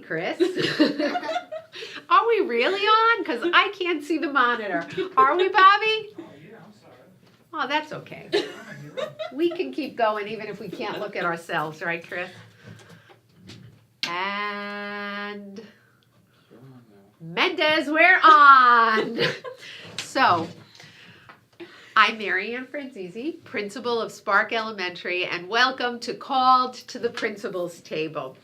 Chris. Are we really on? Because I can't see the monitor. Are we, Bobby? Oh, yeah, I'm sorry. Oh, that's okay. You're right. We can keep going even if we can't look at ourselves, right, Chris? And Mendez, we're on. So, I'm Marianne Franzese, principal of Spark Elementary, and welcome to Called to the Principal's Table.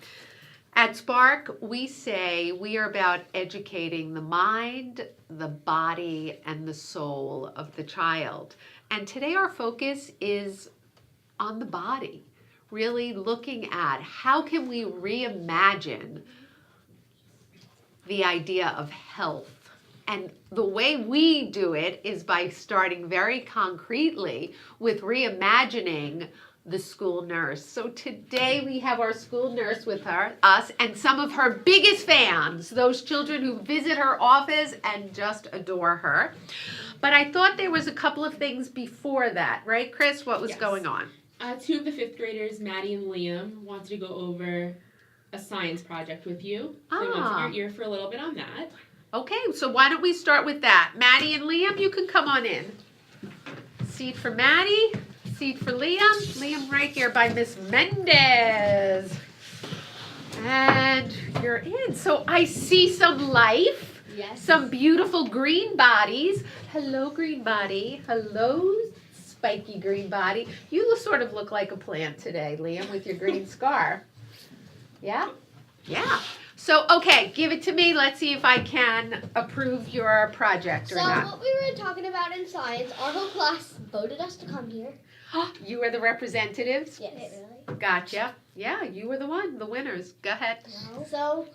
At Spark, we say we are about educating the mind, the body, and the soul of the child. And today our focus is on the body, really looking at how can we reimagine the idea of health. And the way we do it is by starting very concretely with reimagining the school nurse. So today we have our school nurse with us and some of her biggest fans, those children who visit her office and just adore her. But I thought there was a couple of things before that, right, Chris? What was Yes. going on? Two of the fifth graders, Maddie and Liam, wanted to go over a science project with you. So they wanted your ear for a little bit on that. Okay, so why don't we start with that? Maddie and Liam, you can come on in. Seat for Maddie, seat for Liam. Liam right here by Miss Mendez. And you're in. So I see some life. Yes. Some beautiful green bodies. Hello, green body. Hello, spiky green body. You sort of look like a plant today, Liam, with your green scarf. Yeah? Yeah. So, okay, give it to me. Let's see if I can approve your project or So not. what we were talking about in science, our whole class voted us to come here. You are the representatives? Yes. Gotcha. Yeah, you were the winners. Go ahead. So,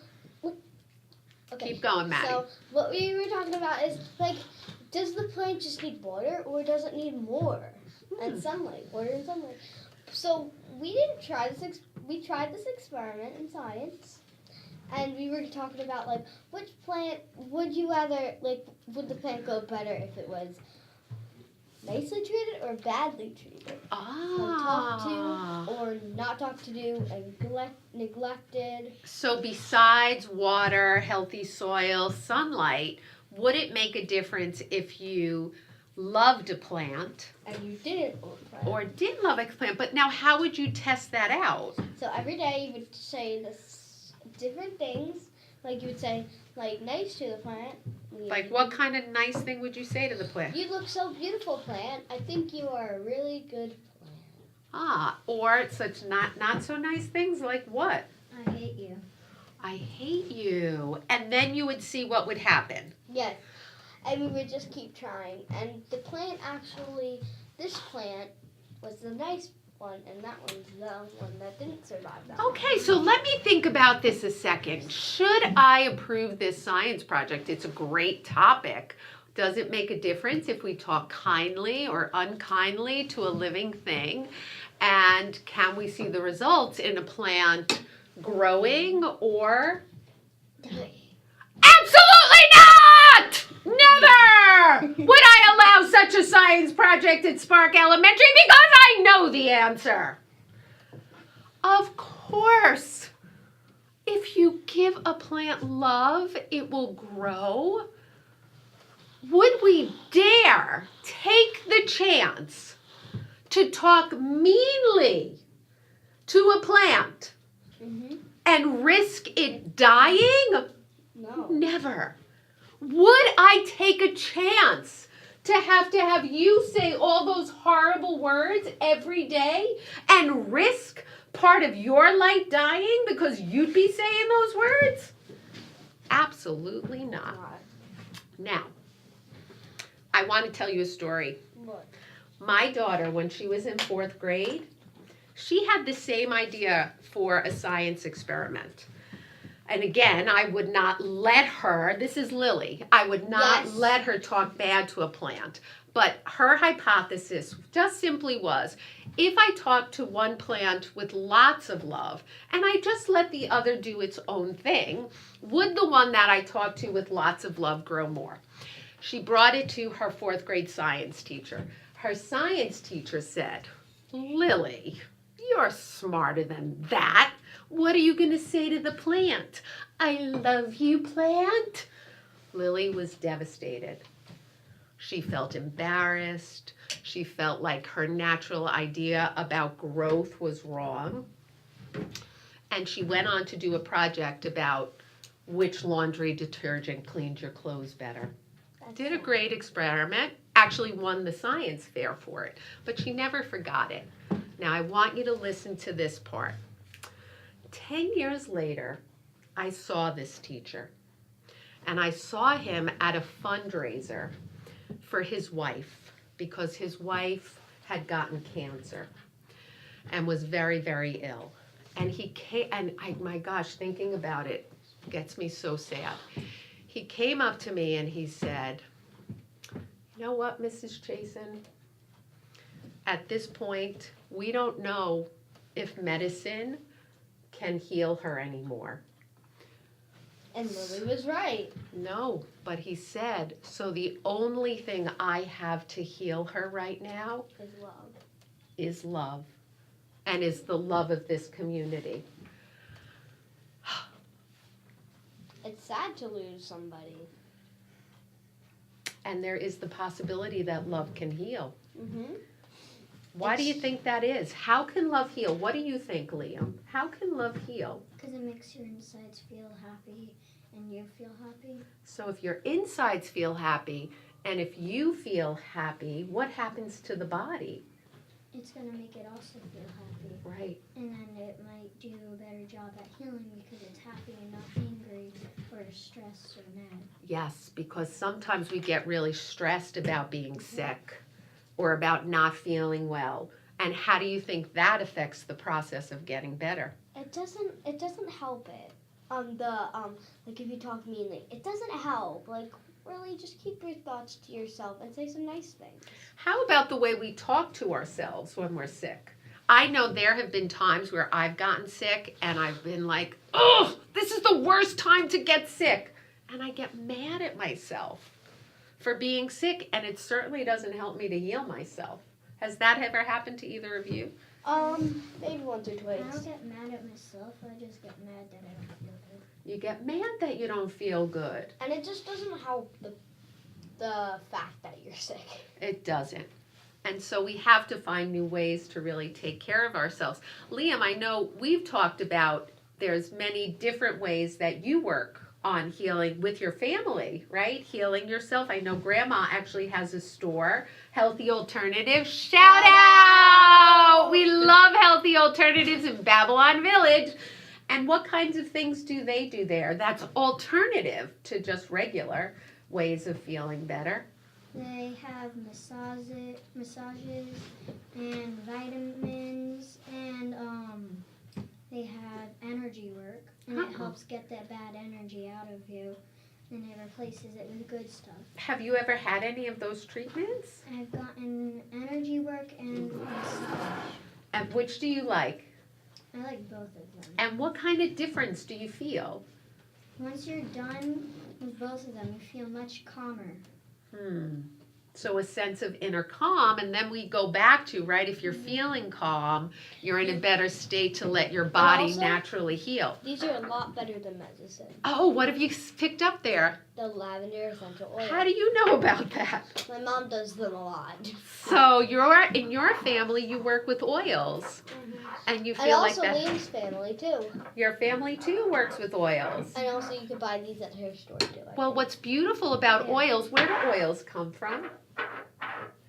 okay. Keep going, Maddie. So what we were talking about is like, does the plant just need water or does it need more and sunlight, water and sunlight? So we didn't try this. We tried this experiment in science, and we were talking about like which plant would you rather like? Would the plant grow better if it was nicely treated or badly treated? Talked to or not talked to, and neglected. So besides water, healthy soil, sunlight, would it make a difference if you loved a plant And you didn't love the plant. or didn't love a plant? But now how would you test that out? So every day you would say this different things. Like you would say, like, nice to the plant. Like what kind of nice thing would you say to the plant? You look so beautiful, plant. I think you are a really good plant. Or such not so nice things like what? I hate you. I hate you. And then you would see what would happen. Yes. And we would just keep trying. And the plant actually, this plant was the nice one, and that one's the one that didn't survive that. Okay, so let me think about this a second. Should I approve this science project? It's a great topic. Does it make a difference if we talk kindly or unkindly to a living thing? And can we see the results in a plant growing or? Absolutely not! Never would I allow such a science project at Spark Elementary because I know the answer. Of course, if you give a plant love, it will grow. Would we dare take the chance to talk meanly to a plant and risk it dying? No. Never. Would I take a chance to have you say all those horrible words every day and risk part of your life dying because you'd be saying those words? Absolutely not. Now, I want to tell you a story. What? My daughter, when she was in 4th grade, she had the same idea for a science experiment. And again, I would not let her, this is Lily, I would not Yes. let her talk bad to a plant. But her hypothesis just simply was, if I talk to one plant with lots of love, and I just let the other do its own thing, would the one that I talked to with lots of love grow more? She brought it to her 4th grade science teacher. Her science teacher said, Lily, you're smarter than that. What are you going to say to the plant? I love you, plant. Lily was devastated. She felt embarrassed. She felt like her natural idea about growth was wrong. And she went on to do a project about which laundry detergent cleans your clothes better. Did a great experiment, actually won the science fair for it, but she never forgot it. Now I want you to listen to this part. 10 years later, I saw this teacher, and I saw him at a fundraiser for his wife, because his wife had gotten cancer and was very, very ill. And he came, and my gosh, thinking about it gets me so sad. He came up to me and he said, you know what, Mrs. Chasen? At this point, we don't know if medicine can heal her anymore. And Lily was right. No, but he said, so the only thing I have to heal her right now Is love. is love, and is the love of this community. It's sad to lose somebody. And there is the possibility that love can heal. Mm-hmm. Why do you think that is? How can love heal? What do you think, Liam? How can love heal? Because it makes your insides feel happy and you feel happy. So if your insides feel happy, and if you feel happy, what happens to the body? It's going to make it also feel happy. Right. And then it might do a better job at healing because it's happy and not angry or stressed or mad. Yes, because sometimes we get really stressed about being sick or about not feeling well. And how do you think that affects the process of getting better? It doesn't help it. Like if you talk meanly, it doesn't help. Like really just keep your thoughts to yourself and say some nice things. How about the way we talk to ourselves when we're sick? I know there have been times where I've gotten sick and I've been like, oh, this is the worst time to get sick. And I get mad at myself for being sick, and it certainly doesn't help me to heal myself. Has that ever happened to either of you? Maybe once or I twice. don't get mad at myself, I just get mad that I don't feel good. You get mad that you don't feel good. And it just doesn't help the fact that you're sick. It doesn't. And so we have to find new ways to really take care of ourselves. Liam, I know we've talked about there's many different ways that you work on healing with your family, right? Healing yourself. I know Grandma actually has a store, Healthy Alternatives. Shout out! We love Healthy Alternatives in Babylon Village. And what kinds of things do they do there that's alternative to just regular ways of feeling better? They have massages and vitamins and they have energy work and it helps get that bad energy out of you and it replaces it with good stuff. Have you ever had any of those treatments? I've gotten energy work and massage. And which do you like? I like both of them. And what kind of difference do you feel? Once you're done with both of them, you feel much calmer. So a sense of inner calm, and then we go back to, right, if you're feeling calm, you're in a better state to let your body also- naturally heal. These are a lot better than medicine. Oh, what have you picked up there? The lavender essential oil. How do you know about that? My mom does them a lot. So in your family, you work with oils, and you And feel like also that. Liam's family too. Your family too works with oils. And also you can buy these at her store too. I Well, think. what's beautiful about oils, where do oils come from?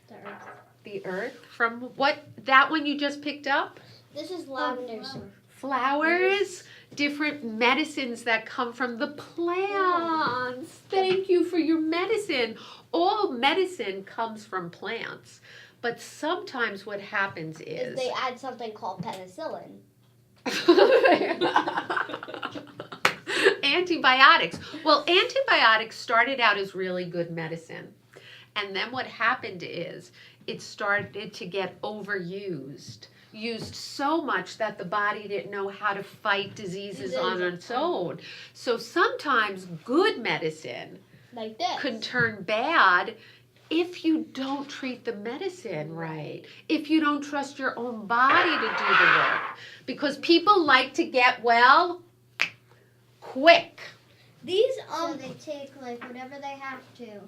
The earth. The earth? From what, that one you just picked up? This is lavender. Flowers, different medicines that come from the plants. Thank you for your medicine. All medicine comes from plants. But sometimes what happens Is is they add something called penicillin. antibiotics. Well, antibiotics started out as really good medicine. And then what happened is it started to get overused. Used so much that the body didn't know how to fight diseases on its own. So sometimes good medicine Like this. could turn bad if you don't treat the medicine right, if you don't trust your own body to do the work, because people like to get well quick. These So they take like whatever they have to,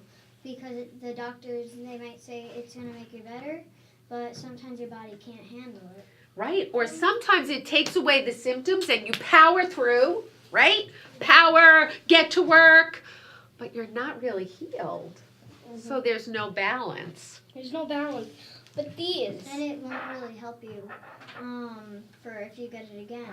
because the doctors, they might say it's gonna make you better, but sometimes your body can't handle it. Right? Or sometimes it takes away the symptoms and you power through, right? Power, get to work, but you're not really healed. So there's no balance. there's no balance. But these, And it won't really help you for if you get it again.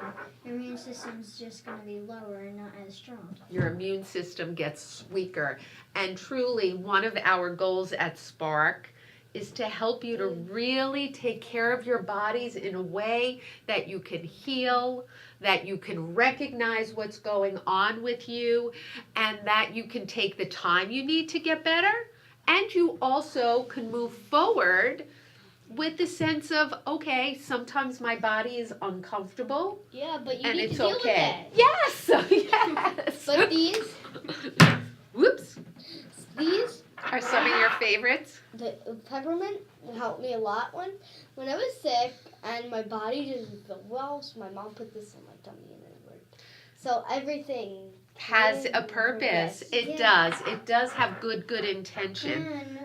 Your immune system's just gonna be lower and not as strong. Your immune system gets weaker. And truly, one of our goals at Spark is to help you to really take care of your bodies in a way that you can heal, that you can recognize what's going on with you, and that you can take the time you need to get better. And you also can move forward with the sense of, okay, sometimes my body is uncomfortable yeah, but you and need it's to deal okay. with Yes, yes. But these, Whoops. these, Are some of your favorites? the peppermint helped me a lot when I was sick and my body didn't feel well. So my mom put this on my tummy and it worked. So everything Has a purpose. It does. It does have good intention.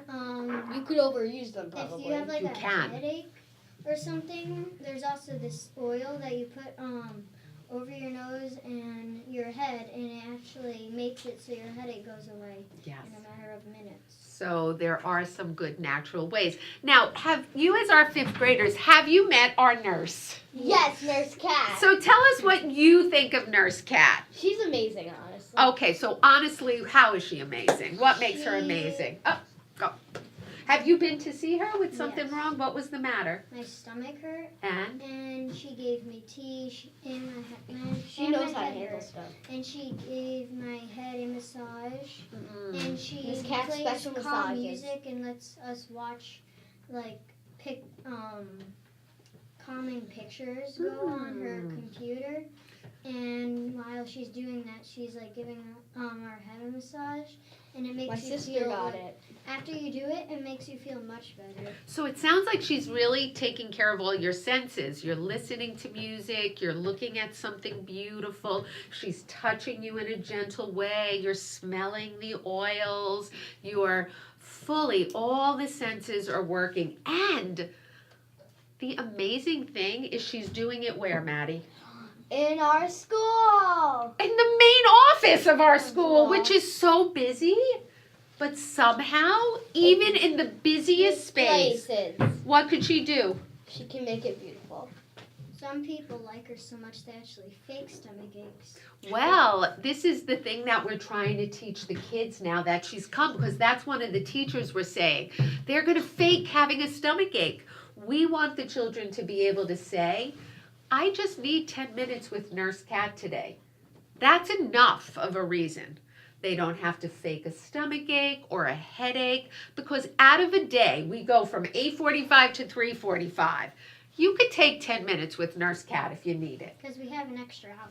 And you could overuse them if probably. you have like You a can. headache or something, there's also this oil that you put over your nose and your head, and it actually makes it so your headache goes away Yes. in a matter of minutes. So there are some good natural ways. Now, have you as our 5th graders, have you met our nurse? Yes, Nurse Cat. So tell us what you think of Nurse Cat. She's amazing, honestly. Okay, so honestly, how is she amazing? What makes her She- amazing? Oh, go. Have you been to see her with something Yes. wrong? What was the matter? My stomach hurt, And? and she gave me tea in my head. She and knows my how to head handle hurt. stuff. And she gave my head a massage, and she Miss Cat's plays special calm massages. music and lets us watch, like, calming pictures go on her computer. And while she's doing that, she's like giving our head a massage, and it makes My you sister feel got like, it. after you do it, it makes you feel much better. So it sounds like she's really taking care of all your senses. You're listening to music, you're looking at something beautiful, she's touching you in a gentle way, you're smelling the oils, you're fully, all the senses are working. And the amazing thing is she's doing it where, Maddie? In our school. In the main office of our school, which is so busy. But somehow, even in the busiest space, Places. what could she do? She can make it beautiful. Some people like her so much they actually fake stomach aches. Well, this is the thing that we're trying to teach the kids now that she's come, because that's one of the teachers were saying. They're going to fake having a stomach ache. We want the children to be able to say, I just need 10 minutes with Nurse Cat today. That's enough of a reason. They don't have to fake a stomach ache or a headache, because out of a day, we go from 8:45 to 3:45. You could take 10 minutes with Nurse Cat if you need it. Because we have an extra hour.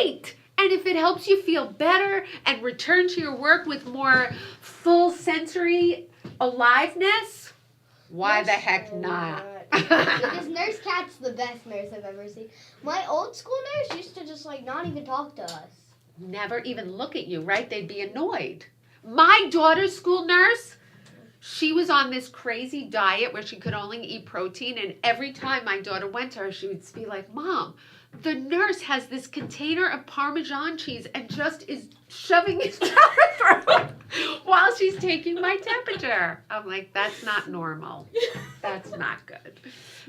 Right. And if it helps you feel better and return to your work with more full sensory aliveness, why the heck not? Because Nurse Cat's the best nurse I've ever seen. My old school nurse used to just like not even talk to us. Never even look at you, right? They'd be annoyed. My daughter's school nurse, she was on this crazy diet where she could only eat protein, and every time my daughter went to her, she would be like, Mom, the nurse has this container of Parmesan cheese and just is shoving it down her throat while she's taking my temperature. I'm like, that's not normal. That's not good.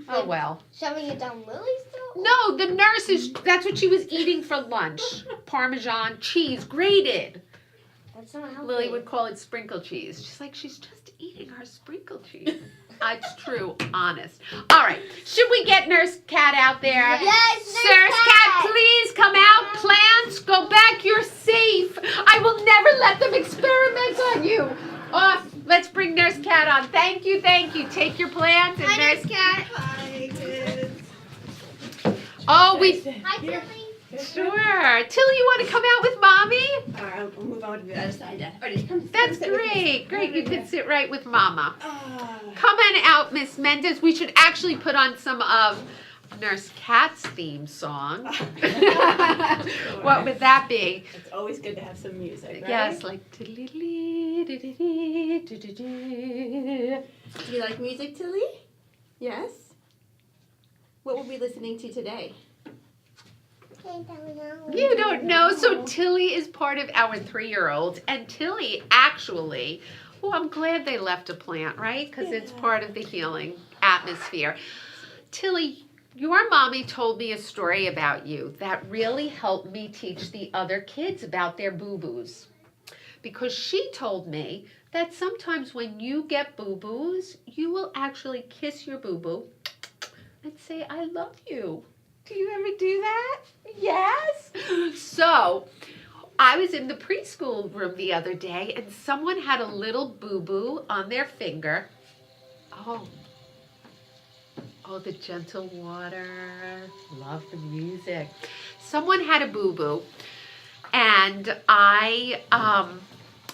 Oh, well. Shoving it down Lily's throat? No, the nurse is, that's what she was eating for lunch. Parmesan cheese, grated. That's not healthy. Lily would call it sprinkle cheese. She's like, she's just eating her sprinkle cheese. It's true, honest. All right, should we get Nurse Cat out there? Yes, Nurse Cat, please come out. Plants, go back. You're safe. I will never let them experiment on you. Off. Let's bring Nurse Cat on. Thank you, thank you. Take your plants and Nurse Cat. Hi, kids. Oh, we. Hi, Tilly. Sure. Tilly, you want to come out with Mommy? Alright, we'll move on to the other side then. Alright, come That's sit with me. great. Great. You can sit right with Mama. Ah. Come on out, Miss Mendez. We should actually put on some of Nurse Kat's theme song. What would that be? It's always good to have some music, right? Yes, like. Do Do you like music, Tilly? Yes? What will we be listening to today? You don't know. So Tilly is part of our 3-year-old, and Tilly actually, well, I'm glad they left a plant, right? Because it's part of the healing atmosphere. Tilly, your mommy told me a story about you that really helped me teach the other kids about their boo-boos. Because she told me that sometimes when you get boo-boos, you will actually kiss your boo-boo and say, I love you. Do you ever do that? Yes? So, I was in the preschool room the other day and someone had a little boo-boo on their finger. Oh, the gentle water. Love the music. Someone had a boo-boo and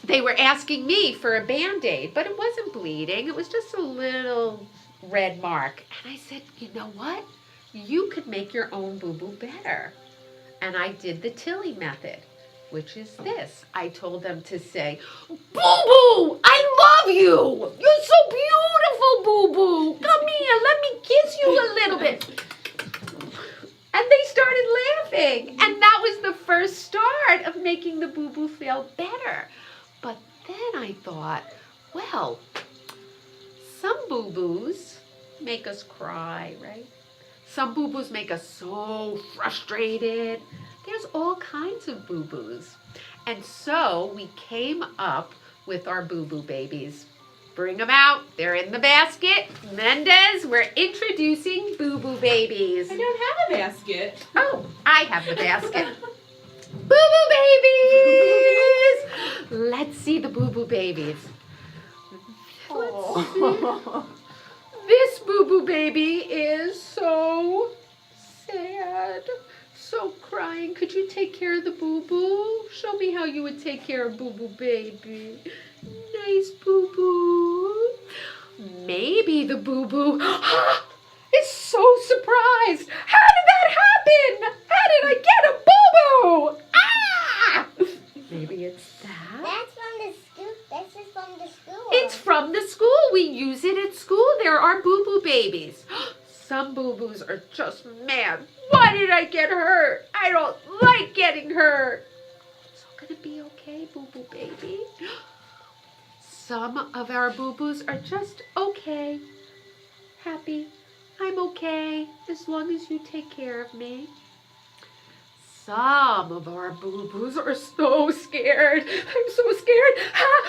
they were asking me for a Band-Aid, but it wasn't bleeding. It was just a little red mark. And I said, you know what? You could make your own boo-boo better. And I did the Tilly method, which is this. I told them to say, boo-boo, I love you. You're so beautiful, boo-boo. Come here, let me kiss you a little bit. And they started laughing. And that was the first start of making the boo-boo feel better. But then I thought, well, some boo-boos make us cry, right? Some boo-boos make us so frustrated. There's all kinds of boo-boos. And so we came up with our boo-boo babies. Bring them out. They're in the basket. Mendez, we're introducing boo-boo babies. I don't have a basket. Oh, I have the basket. Boo-boo babies! Let's see the boo-boo babies. Let's see. This boo-boo baby is so sad, so crying. Could you take care of the boo-boo? Show me how you would take care of boo-boo baby. Nice boo-boo. Maybe the boo-boo is so surprised. How did that happen? How did I get a boo-boo? Ah! Maybe it's that. That's from the school. This is from the school. It's from the school. We use it at school. There are boo-boo babies. Some boo-boos are just mad. Why did I get hurt? I don't like getting hurt. It's all gonna be okay, boo-boo baby. Some of our boo-boos are just okay. Happy. I'm okay as long as you take care of me. Some of our boo-boos are so scared. I'm so scared.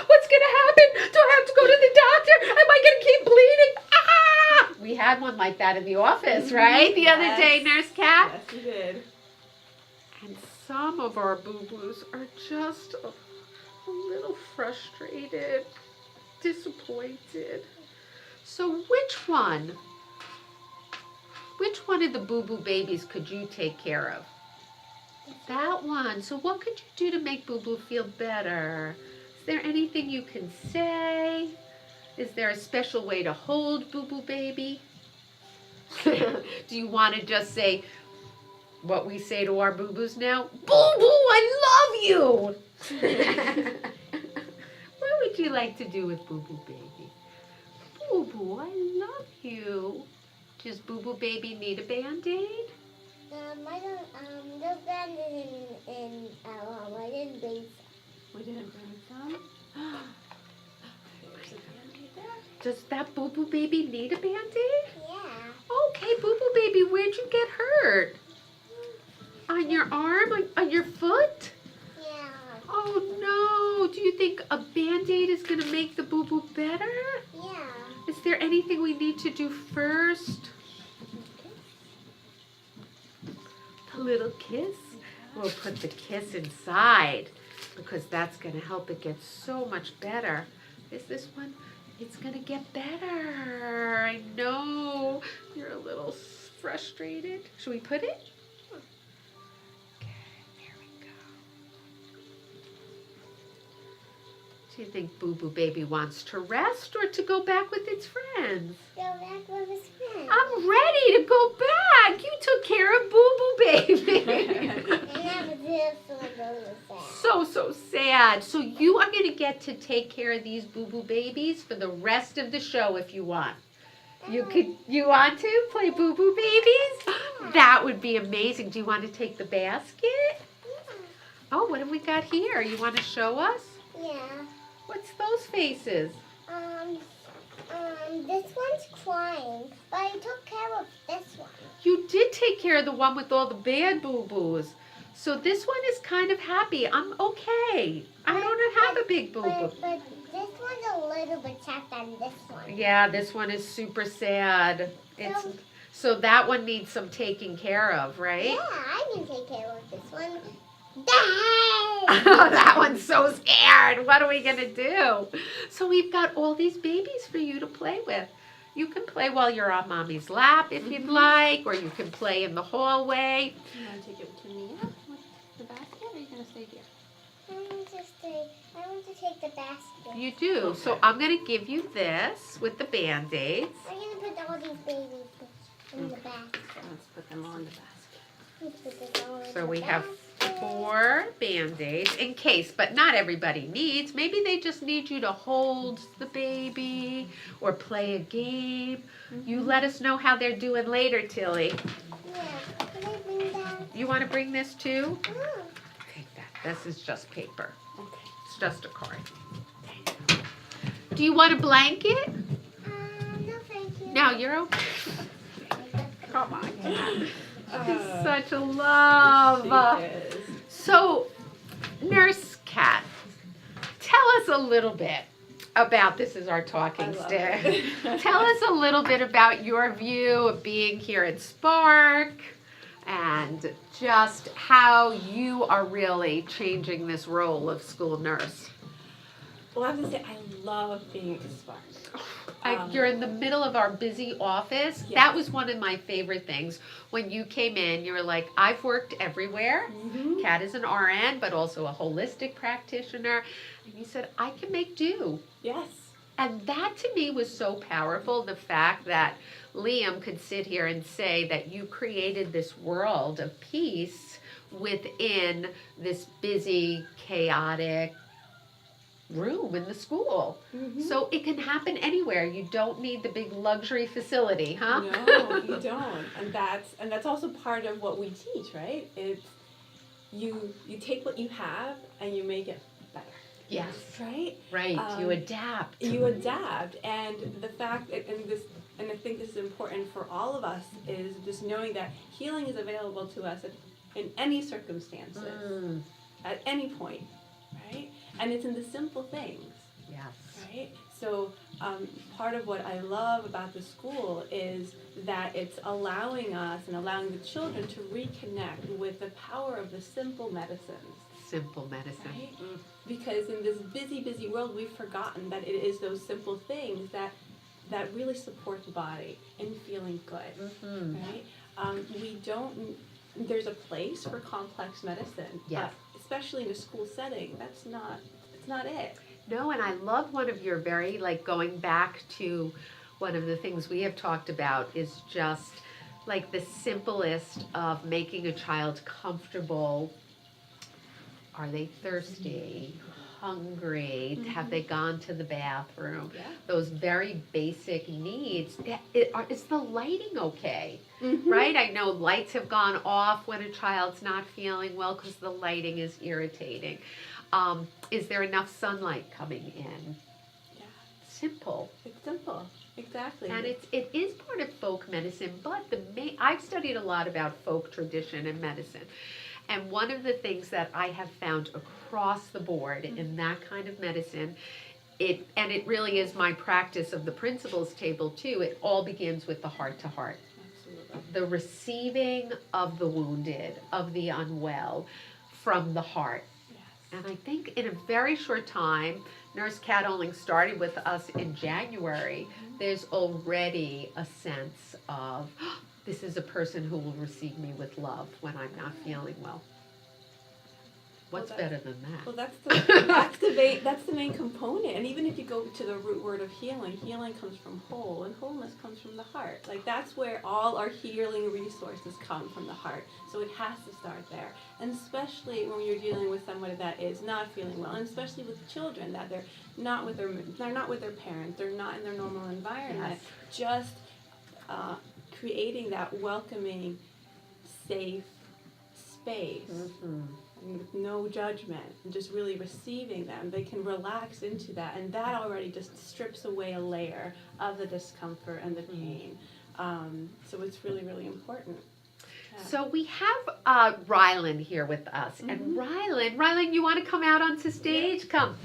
What's going to happen? Do I have to go to the doctor? Am I going to keep bleeding? We had one like that in the office, right? The other day, Nurse Kat. Yes, you did. And some of our boo-boos are just a little frustrated, disappointed. So which one of the boo-boo babies could you take care of? That one. So what could you do to make Boo-Boo feel better? Is there anything you can say? Is there a special way to hold Boo-Boo baby? Do you want to just say what we say to our Boo-Boos now? Boo-Boo, I love you! What would you like to do with Boo-Boo baby? Boo-Boo, I love you. Does Boo-Boo baby need a Band-Aid? I don't, those band in I didn't bring We didn't bring some. Does that Boo-Boo baby need a Band-Aid? Yeah. Okay, Boo-Boo baby, where'd you get hurt? On your arm? On your foot? Yeah. Oh no, do you think a Band-Aid is gonna make the Boo-Boo better? Yeah. Is there anything we need to do first? A little kiss? We'll put the kiss inside because that's gonna help it get so much better. Is this one? It's gonna get better. I know. You're a little frustrated. Should we put it? Okay, there we go. Do you think Boo Boo Baby wants to rest or to go back with its friends? Go back with his friend. I'm ready to go back. You took care of Boo Boo Baby. And that was it, so I go with that. So sad. So you are going to get to take care of these Boo Boo Babies for the rest of the show if you want. You want to play Boo Boo Babies? That would be amazing. Do you want to take the basket? Oh, what have we got here? You want to show us? Yeah. What's those faces? This one's crying, but I took care of this one. You did take care of the one with all the bad boo-boos. So this one is kind of happy. I'm okay. I don't have a big boo-boo. But this one's a little bit sad than this one. Yeah, this one is super sad. So that one needs some taking care of, right? Yeah, I can take care of this one. That one's so scared. What are we going to do? So we've got all these babies for you to play with. You can play while you're on Mommy's lap if you'd like, or you can play in the hallway. You want to take it to Mia with the basket, or are you going to stay here? I want to take the basket. You do. So I'm going to give you this with the Band-Aids. I'm going to put all these babies in the basket. Let's put them on the basket. Let's put them all in So the we have basket. 4 Band-Aids in case, but not everybody needs. Maybe they just need you to hold the baby or play a game. You let us know how they're doing later, Tilly. Yeah, can I bring that? You want to bring this too? Oh. Take that. This is just paper. Okay. It's just a card. Do you want a blanket? No, thank you. No, you're okay. Come on. She's such a love. So, Nurse Cat, tell us a little bit about, this is our talking stick. Tell us a little bit about your view of being here at Spark and just how you are really changing this role of school nurse. Well, I have to say, I love being at Spark. You're in the middle of our busy office. Yes. That was one of my favorite things. When you came in, you were like, I've worked everywhere. Mm-hmm. Kat is an RN, but also a holistic practitioner. And you said, I can make do. Yes. And that to me was so powerful, the fact that Liam could sit here and say that you created this world of peace within this busy, chaotic room in the school. Mm-hmm. So it can happen anywhere. You don't need the big luxury facility, huh? No, you don't. And that's also part of what we teach, right? It's you take what you have and you make it better. Yes. Right? Right. You adapt. You adapt, and the fact and I think this is important for all of us is just knowing that healing is available to us in any circumstances, Mm, at any point, right? And it's in the simple things. yes. Right? So part of what I love about the school is that it's allowing us and allowing the children to reconnect with the power of the simple medicines. Simple medicine. Right? Because in this busy, busy world, we've forgotten that it is those simple things that really support the body in feeling good. Mm-hmm. Right? There's a place for complex medicine, Yes. but especially in a school setting, it's not it. No, and I love one of your very, like, going back to one of the things we have talked about is just like the simplest of making a child comfortable. Are they thirsty? Hungry? Have they gone to the bathroom? Yeah. Those very basic needs. Is the lighting okay? Mm-hmm. Right? I know lights have gone off when a child's not feeling well because the lighting is irritating. Is there enough sunlight coming in? Yeah. Simple. It's simple. Exactly. And it is part of folk medicine, but I've studied a lot about folk tradition and medicine. And one of the things that I have found across the board in that kind of medicine, it really is my practice of the principles table too, it all begins with the heart to heart. Absolutely. The receiving of the wounded, of the unwell, from the heart. Yes. And I think in a very short time, Nurse Cat only started with us in January, there's already a sense of, this is a person who will receive me with love when I'm not feeling well. What's Well, better than that? Well, that's the main component. And even if you go to the root word of healing, healing comes from whole, and wholeness comes from the heart. Like that's where all our healing resources come from, the heart. So it has to start there. And especially when you're dealing with someone that is not feeling well, and especially with children that they're not with their parents, they're not in their normal environment. Just creating that welcoming, safe space. Mm-hmm. With no judgment, and just really receiving them, they can relax into that, and that already just strips away a layer of the discomfort and the pain. So it's really, really important. Yeah. So we have Rylan here with us, and Rylan, you want to come out onto stage? Come.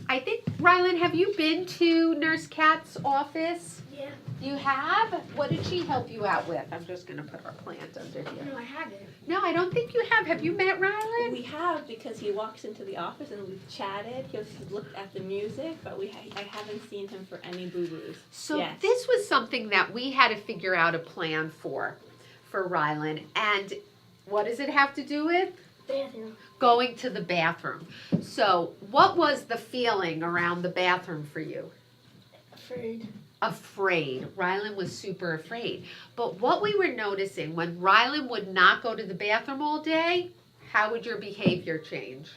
I think, Rylan, have you been to Nurse Kat's office? Yeah. You have? What did she help you out with? I'm just going to put our plant under here. No, I haven't. No, I don't think you have. Have you met Rylan? We have, because he walks into the office and we've chatted. He's looked at the music, but I haven't seen him for any boo-boos. So Yes. this was something that we had to figure out a plan for Rylan. And what does it have to do with? Bathroom. Going to the bathroom. So what was the feeling around the bathroom for you? Afraid. Rylan was super afraid. But what we were noticing, when Rylan would not go to the bathroom all day, how would your behavior change?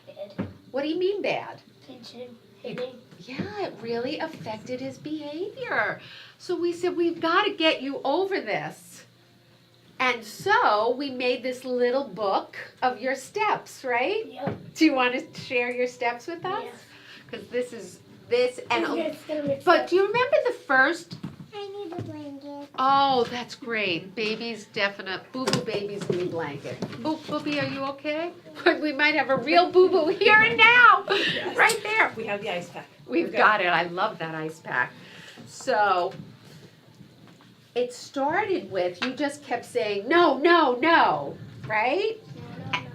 Bad. What do you mean bad? Pinching. Hitting. Yeah, it really affected his behavior. So we said, we've got to get you over this. And so we made this little book of your steps, right? Yep. Do you want to share your steps with us? Yes. Because this is this and It's gonna be but do you remember the first? I need a blanket. Oh, that's great. Babies boo boo babies need blanket. Boopy, are you okay? We might have a real boo boo here and now, right there. We have the ice pack. We've got it. I love that ice pack. So it started with you just kept saying no, no, no, right?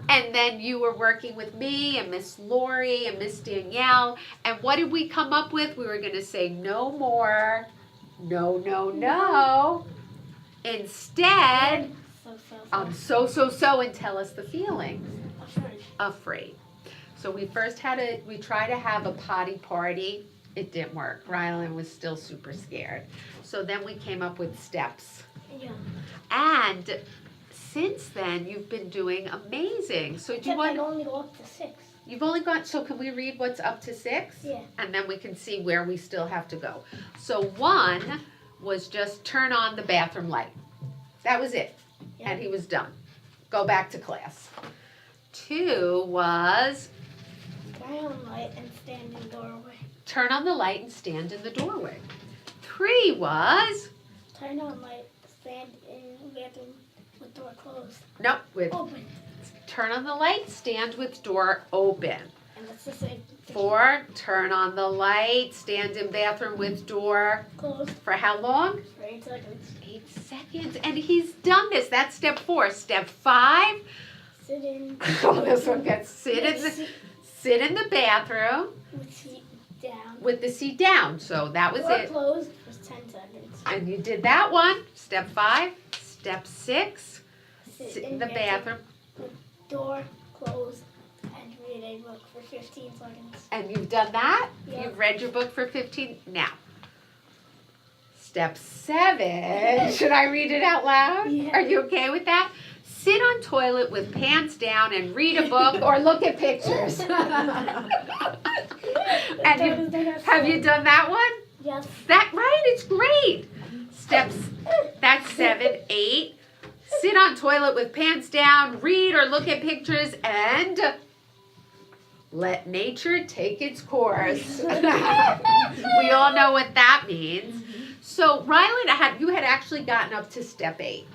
And then you were working with me and Miss Lori and Miss Danielle. And what did we come up with? We were going to say no more, no, no, no. Instead, so, and tell us the feeling. Afraid. So we tried to have a potty party. It didn't work. Rylan was still super scared. So then we came up with steps. Yeah. And since then, you've been doing amazing. So do you want? I only go up to 6. You've only got. So can we read what's up to 6? Yeah. And then we can see where we still have to go. So 1 was just turn on the bathroom light. That was it. Yeah. And he was done. Go back to class. 2 was Turn on light and stand in doorway. turn on the light and stand in the doorway. 3 was Turn on light, stand in bathroom with door closed. nope with Open. turn on the light, stand with door open. And that's the same. 4, turn on the light, stand in bathroom with door Closed for how long? for 8 seconds. 8 seconds. And he's done this. That's step 4. Step 5. Sit in. Oh, this one gets sit in the bathroom With seat down. with the seat down. So that was Door it. closed for 10 seconds. And you did that one. Step 5. Step 6. Sit Sit in the bathroom. Door closed and read a book for 15 seconds. And you've done that? Yeah. You've read your book for 15. Now, step 7. Should I read it out loud? Yeah. Are you okay with that? Sit on toilet with pants down and read a book or look at pictures. And have you done that one? Yes. That right? It's great. Steps. That's 7, 8. Sit on toilet with pants down, read or look at pictures, and let nature take its course. We all know what that means. So Rylan, you had actually gotten up to step 8,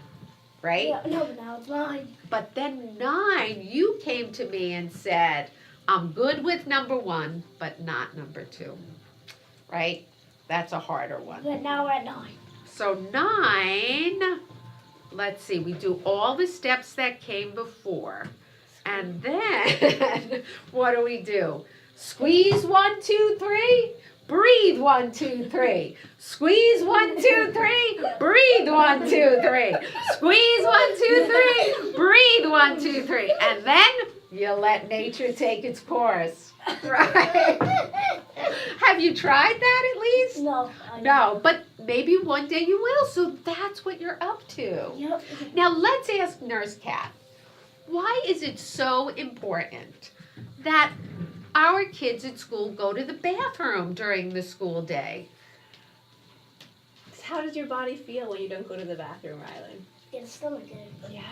right? Yeah, no, but now it's 9. But then 9, you came to me and said, I'm good with number 1, but not number 2, right? That's a harder one. But now we're at 9. So 9, let's see, we do all the steps that came before. And then, what do? Squeeze 1, 2, 3. Breathe 1, 2, 3. Squeeze 1, 2, 3. Breathe 1, 2, 3. Squeeze 1, 2, 3. Breathe 1, 2, 3. And then You let nature take its course, right? Have you tried that at least? No. No, but maybe one day you will, so that's what you're up to. Yep. Now let's ask Nurse Cat, why is it so important that our kids at school go to the bathroom during the school day? How does your body feel when you don't go to the bathroom, Rylan? Get a stomach ache. Yes.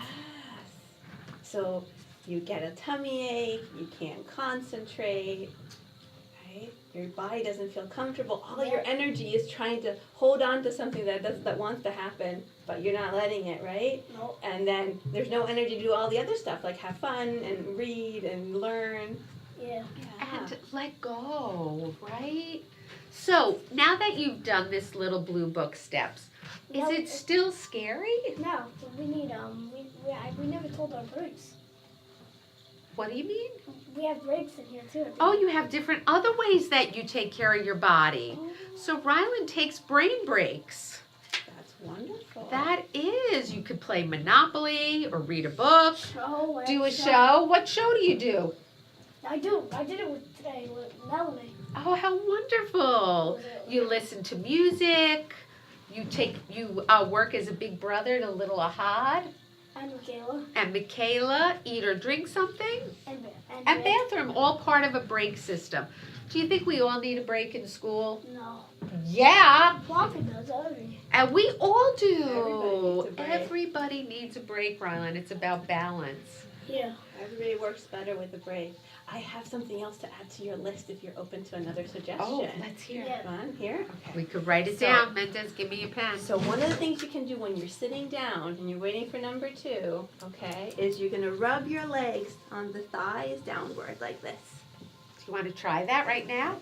So you get a tummy ache, you can't concentrate, right? Your body doesn't feel comfortable. All your energy is trying to hold on to something that wants to happen, but you're not letting it, right? Nope. And then there's no energy to do all the other stuff, like have fun and read and learn. Yeah. And let go, right? So now that you've done this little blue book steps, is No, it still scary? No, we need we never told our breaks. What do you mean? We have breaks in here too. Oh, you have different other ways that you take care of your body. So Rylan takes brain breaks. That's wonderful. That is, you could play Monopoly or read a book, Show. do a show. What show do you do? I do. I did it today with Melanie. Oh, how wonderful. You listen to music. You work as a big brother to little Ahad And Michaela. and Michaela, eat or drink something. And And bathroom, all part of a break system. Do you think we all need a break in school? No. Yeah, Blanca does already. and we all do. Everybody needs a break. Everybody needs a break, Rylan. It's about balance. Yeah. Everybody works better with a break. I have something else to add to your list if you're open to another suggestion. Oh, let's hear. Yeah. Fun here? Okay. We could write it So- down. Mendez, give me a pen. So one of the things you can do when you're sitting down and you're waiting for number 2, okay, is you're gonna rub your legs on the thighs downward like this. Do you want to try that right now?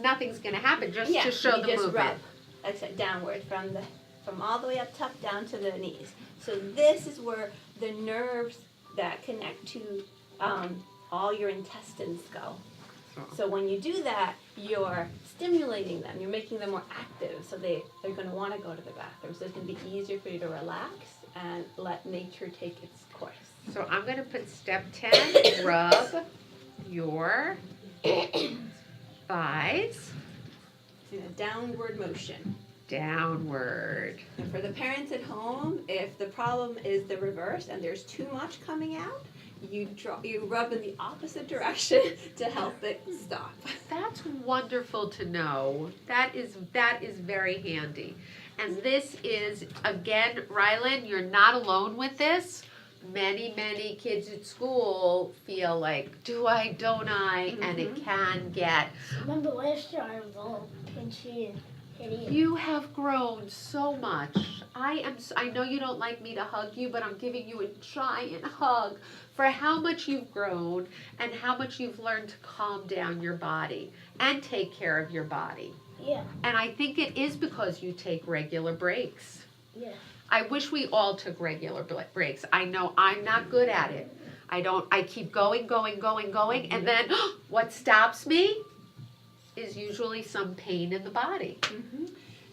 Nothing's gonna happen. Just to show you the just movement. rub, like I said, downward from all the way up top down to the knees. So this is where the nerves that connect to all your intestines go. So when you do that, you're stimulating them. You're making them more active. So they're going to want to go to the bathroom. So it's going to be easier for you to relax and let nature take its course. So I'm gonna put step 10. Rub your thighs In a downward motion. downward. And for the parents at home, if the problem is the reverse and there's too much coming out, you rub in the opposite direction to help it stop. That's wonderful to know. That is very handy. And this is, again, Rylan, you're not alone with this. Many kids at school feel like, do I, don't I? And it can get. Remember last year I was all pinchy and hideous. You have grown so much. I know you don't like me to hug you, but I'm giving you a giant hug for how much you've grown and how much you've learned to calm down your body and take care of your body. Yeah. And I think it is because you take regular breaks. Yeah. I wish we all took regular breaks. I know I'm not good at it. I keep going, and then what stops me is usually some pain in the body. Mm-hmm.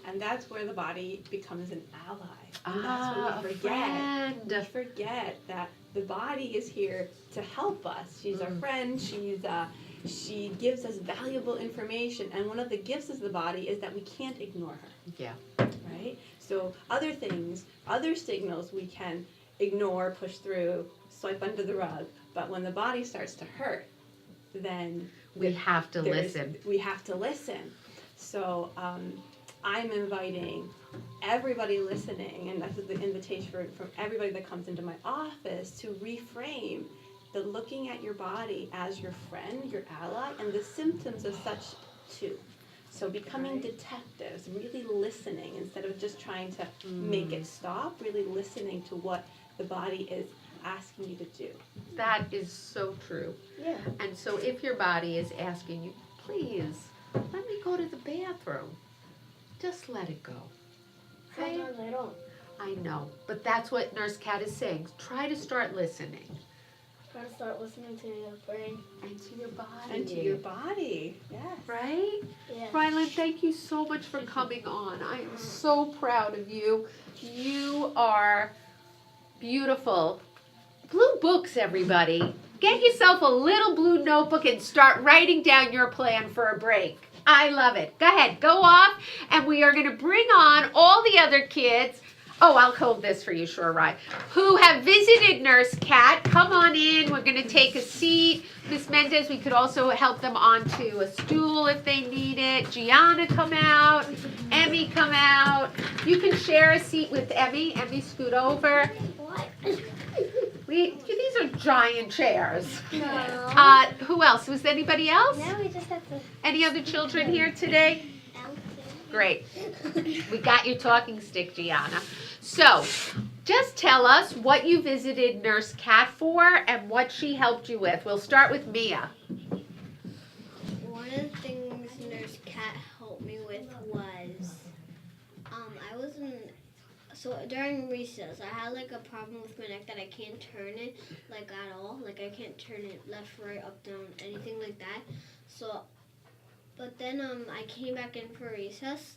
And that's where the body becomes an ally. And Ah, that's when a we forget. friend. We forget that the body is here to help us. She's our friend. She gives us valuable information. And one of the gifts of the body is that we can't ignore her. Yeah. Right? So other things, other signals we can ignore, push through, swipe under the rug. But when the body starts to hurt, then We have to listen. we have to listen. So I'm inviting everybody listening, and that's the invitation from everybody that comes into my office, to reframe the looking at your body as your friend, your ally, and the symptoms of such too. So becoming detectives, really listening instead of just trying to make it stop, really listening to what the body is asking you to do. That is so true. Yeah. And so if your body is asking you, please, let me go to the bathroom, just let it go. Right? Sometimes I don't. I know, but that's what Nurse Cat is saying. Try to start listening. Try to start listening to your brain. And to your body. And to your body, yes. Right? Yeah. Rylan, thank you so much for coming on. I am so proud of you. You are beautiful. Blue books, everybody. get yourself a little blue notebook and start writing down your plan for a break. I love it. Go ahead, go off, and we are going to bring on all the other kids. Oh, I'll hold this for you, Sure Rye. Who have visited Nurse Cat. Come on in. We're going to take a seat. Miss Mendez, we could also help them onto a stool if they need it. Gianna, come out. Emmy, come out. You can share a seat with Emmy. Emmy, scoot over. What? These are giant chairs. No. Who else? Was anybody else? Now we just have to. Any other children here today? Great. We got your talking stick, Gianna. So, just tell us what you visited Nurse Cat for and what she helped you with. We'll start with Mia. One of the things Nurse Cat helped me with was, I was in, so during recess, I had like a problem with my neck that I can't turn it like at all. Like I can't turn it left, right, up, down, anything like that. So, but then I came back in for recess.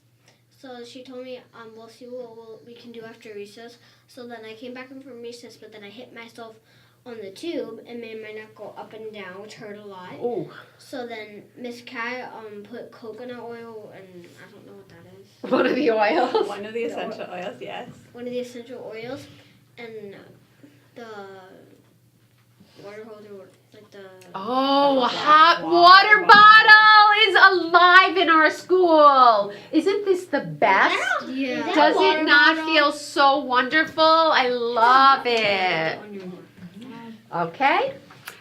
So she told me, we'll see what we can do after recess. So then I came back in from recess, but then I hit myself on the tube and made my neck go up and down, which hurt a lot. Oh, So then Miss Cat put coconut oil, and I don't know what that is. one of the oils. One of the essential oils, yes. One of the essential oils, and the water holder, like the. Oh, a hot water bottle is alive in our school. Isn't this the best? Yeah. Does it not feel so wonderful? I love it. Okay.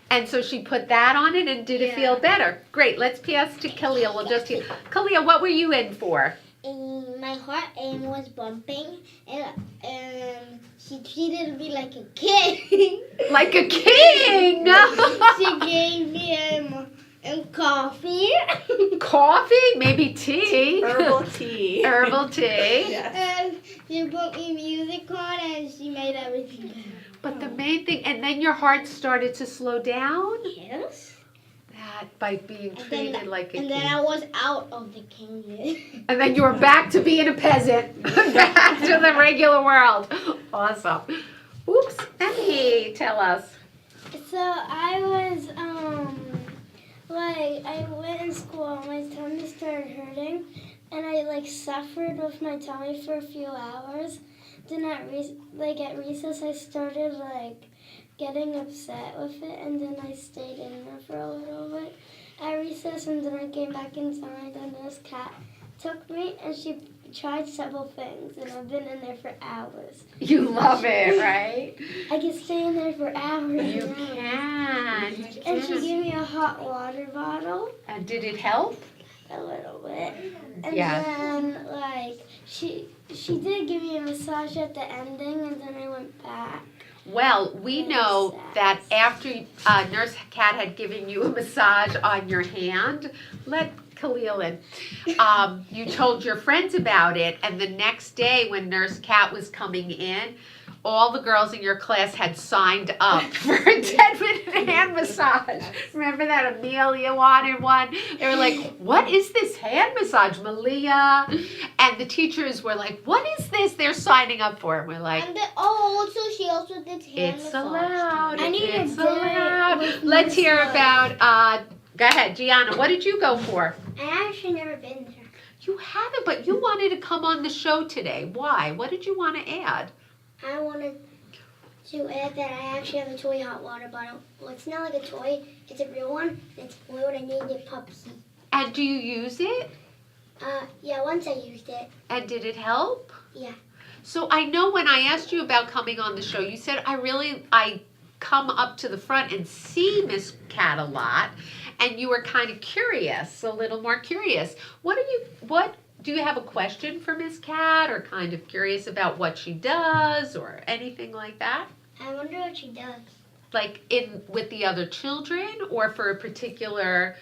And so she put that on it, and did it feel better? Great. Let's pass to Khalil. We'll just hear. Khalil, what were you in for? And my heart was bumping, and she treated me like a king. Like a king. She gave me coffee. Coffee? Maybe tea. Herbal tea. Herbal tea. Yes. And she put me music on, and she made everything better. But the main thing, and then your heart started to slow down? Yes. That by being treated like a And king. then I was out of the kingdom. And then you were back to being a peasant. Back to the regular world. Awesome. Oops. Emmy, tell us. So I was, I went in school, my tummy started hurting, and I, suffered with my tummy for a few hours. Then at recess, I started, getting upset with it, and then I stayed in there for a little bit at recess, and then I came back inside, and Nurse Cat took me, and she tried several things, and I've been in there for hours. You love it, right? I can stay in there for hours You and hours. can. And she gave me a hot water bottle, And did it help? a little bit. And Yeah. then, she did give me a massage at the ending, and then I went back. Well, we know that after Nurse Cat had given you a massage on your hand, let Khalil in, you told your friends about it, and the next day when Nurse Cat was coming in, all the girls in your class had signed up for a 10-minute hand massage. Remember that Amelia wanted one? They were like, what is this hand massage, Malia? And the teachers were like, what is this they're signing up for? And we're like, And also she also did hand it's massage. allowed. I need a It's day allowed. with Let's hear massage. about, go ahead, Gianna, what did you go for? I actually never been there. You haven't, but you wanted to come on the show today. Why? What did you want to add? I wanted to add that I actually have a toy hot water bottle. Well, it's not like a toy. It's a real one. It's blue, and I named it Pupsy. And do you use it? Yeah, once I used it. And did it help? Yeah. So I know when I asked you about coming on the show, you said I come up to the front and see Miss Cat a lot, and you were kind of curious, a little more curious. What do you have a question for Miss Cat, or kind of curious about what she does, or anything like that? I wonder what she does. Like with the other children, or for a particular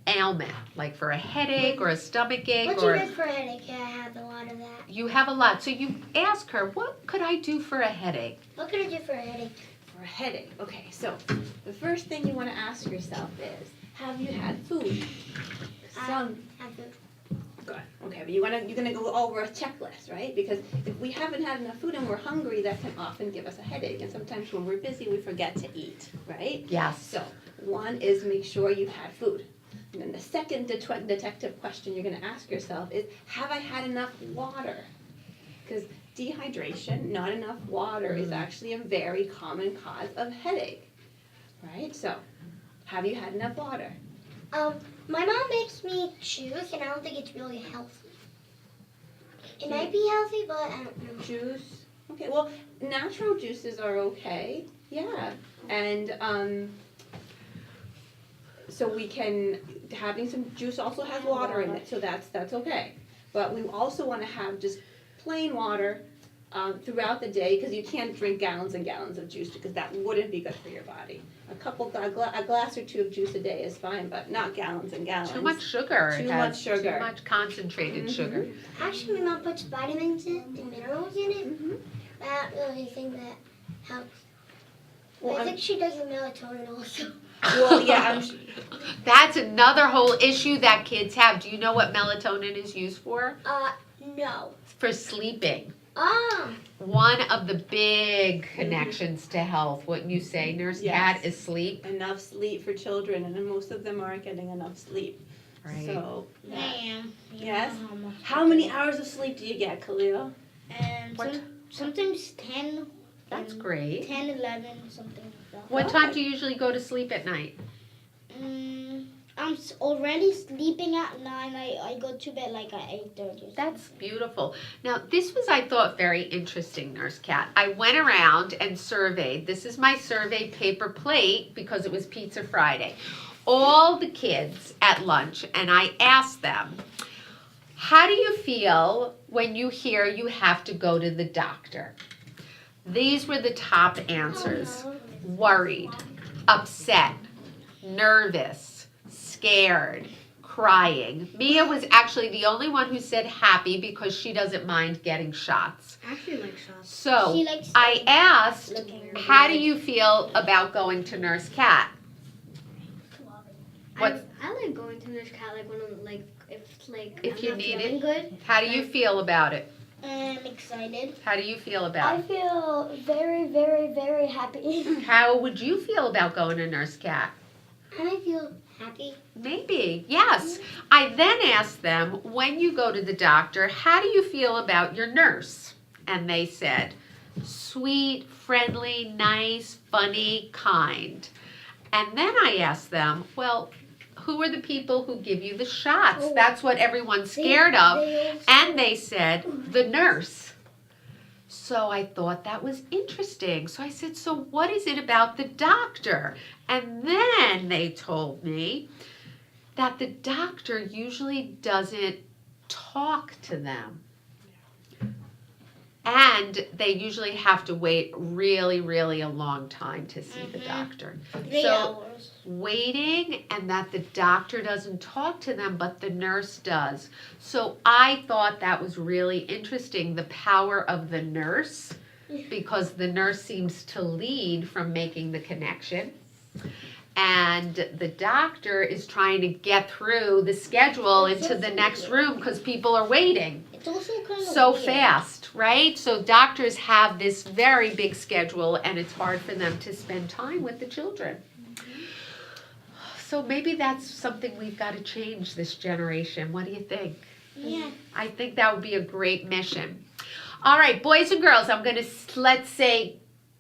ailment, like for a headache or a stomach ache? What or she does for a headache? Yeah, I have a lot of that. You have a lot. So you ask her, what could I do for a headache? What can I do for a headache? For a headache. Okay, so the first thing you want to ask yourself is, have you had food? Have food. Good. Okay, but you're gonna go over a checklist, right? Because if we haven't had enough food and we're hungry, that can often give us a headache. And sometimes when we're busy, we forget to eat, right? Yes. So one is make sure you've had food. And then the second detective question you're gonna ask yourself is, have I had enough water? Because dehydration, not enough water, is actually a very common cause of headache, right? So, have you had enough water? My mom makes me juice, and I don't think it's really healthy. It might be healthy, but I don't know. Juice? Okay, well, natural juices are okay, yeah. And, so we can, having some juice also has water in it, so that's okay. But we also wanna have just plain water throughout the day, because you can't drink gallons and gallons of juice, because that wouldn't be good for your body. A glass or two of juice a day is fine, but not gallons and gallons. Too much sugar. Too It has much sugar. Too much concentrated sugar. Actually, my mom puts vitamins and minerals in it. But I don't really think that helps. Well, I think she does the melatonin also. Well, yeah, That's another whole issue that kids have. Do you know what melatonin is used for? No. For sleeping. Ah. One of the big connections to health, wouldn't you say, Nurse Cat, Yes. is sleep? enough sleep for children, and most of them aren't getting enough sleep. Right. So, Damn. yes. How many hours of sleep do you get, Khalil? And What- sometimes 10, That's great. 10, 11, something like that. What time do you usually go to sleep at night? I'm already sleeping at 9. I go to bed like at 8:30. That's beautiful. Now, this was, I thought, very interesting, Nurse Cat. I went around and surveyed. This is my survey paper plate because it was Pizza Friday. All the kids at lunch, and I asked them, how do you feel when you hear you have to go to the doctor? These were the top answers. Worried, upset, nervous, scared, crying. Mia was actually the only one who said happy because she doesn't mind getting shots. I actually like shots. So She likes I asked, looking at how do you feel about going to Nurse Cat? What's- I like going to Nurse Cat like when I'm like If I'm you not need feeling it. good. How do you feel about it? I'm excited. How do you feel about I it? feel very, very, very happy. How would you feel about going to Nurse Cat? I feel happy. Maybe, yes. I then asked them, when you go to the doctor, how do you feel about your nurse? And they said, sweet, friendly, nice, funny, kind. And then I asked them, well, who are the people who give you the shots? That's what everyone's scared of. And they said, the nurse. So I thought that was interesting. So I said, so what is it about the doctor? And then they told me that the doctor usually doesn't talk to them. And they usually have to wait really, really a long time to see the doctor. 3 So- hours. Waiting, and that the doctor doesn't talk to them, but the nurse does. So I thought that was really interesting, the power of the nurse, because the nurse seems to lead from making the connection. And the doctor is trying to get through the schedule into the next room because people are waiting It's also kind of so weird. fast, right? So doctors have this very big schedule, and it's hard for them to spend time with the children. So maybe that's something we've got to change this generation. What do you think? Yeah. I think that would be a great mission. All right, boys and girls, I'm going to, let's say,